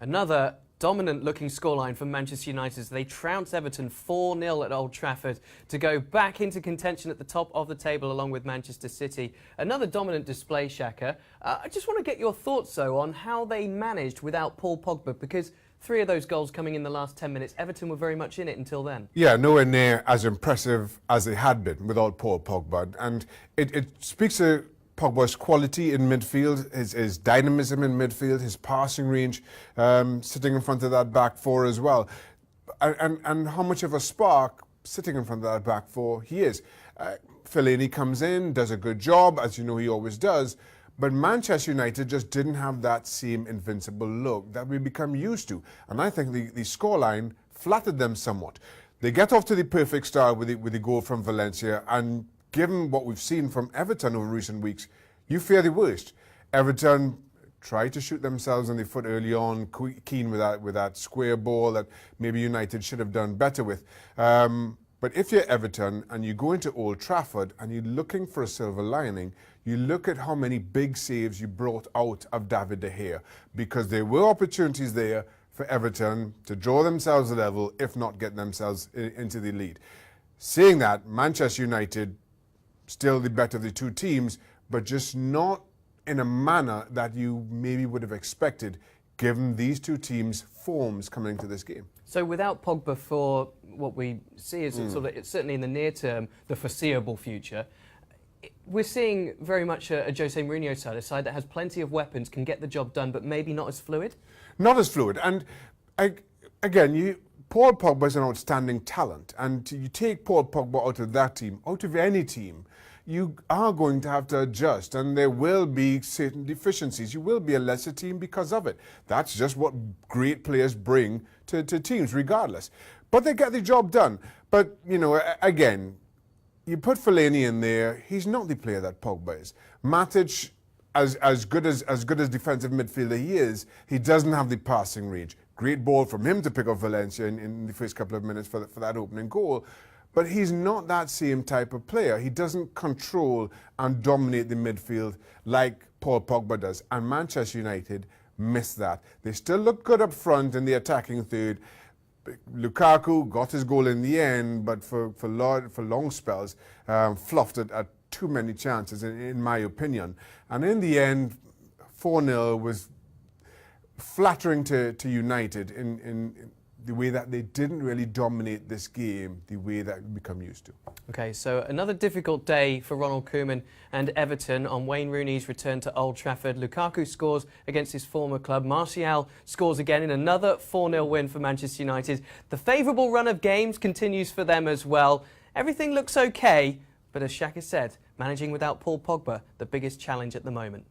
Another dominant-looking scoreline for Manchester United as they trounce Everton 4-0 at Old Trafford to go back into contention at the top of the table along with Manchester City. Another dominant display, Shaka. I just want to get your thoughts, though, on how they managed without Paul Pogba, because 3 of those goals coming in the last 10 minutes, Everton were very much in it until then. Yeah, nowhere near as impressive as they had been without Paul Pogba. And it speaks to Pogba's quality in midfield, his dynamism in midfield, his passing range, sitting in front of that back four as well. And how much of a spark sitting in front of that back four he is. Fellaini comes in, does a good job, as you know he always does, but Manchester United just didn't have that same invincible look that we become used to. And I think the scoreline flattered them somewhat. They get off to the perfect start with the goal from Valencia, and given what we've seen from Everton over recent weeks, you fear the worst. Everton tried to shoot themselves in the foot early on, keen with that square ball that maybe United should have done better with. But if you're Everton and you go into Old Trafford and you're looking for a silver lining, you look at how many big saves you brought out of David De Gea, because there were opportunities there for Everton to draw themselves a level, if not get themselves into the lead. Saying that, Manchester United still the better of the two teams, but just not in a manner that you maybe would have expected given these two teams' forms coming into this game. So without Pogba for what we see is it's certainly in the near term, the foreseeable future, we're seeing very much a Jose Mourinho side, a side that has plenty of weapons, can get the job done, but maybe not as fluid? Not as fluid. And again, Paul Pogba is an outstanding talent, and you take Paul Pogba out of that team, out of any team, you are going to have to adjust, and there will be certain deficiencies. You will be a lesser team because of it. That's just what great players bring to teams, regardless. But they get the job done. But, you know, again, you put Fellaini in there, he's not the player that Pogba is. Matic, as good as defensive midfielder he is, he doesn't have the passing range. Great ball from him to pick up Valencia in the first couple of minutes for that opening goal. But he's not that same type of player. He doesn't control and dominate the midfield like Paul Pogba does. And Manchester United missed that. They still look good up front in the attacking third. Lukaku got his goal in the end, but for long spells, fluffed it at too many chances, in my opinion. And in the end, 4-0 was flattering to United in the way that they didn't really dominate this game the way that we've become used to. OK, so another difficult day for Ronald Koeman and Everton on Wayne Rooney's return to Old Trafford. Lukaku scores against his former club. Martial scores again in another 4-0 win for Manchester United. The favourable run of games continues for them as well. Everything looks OK, but as Shaka said, managing without Paul Pogba, the biggest challenge at the moment.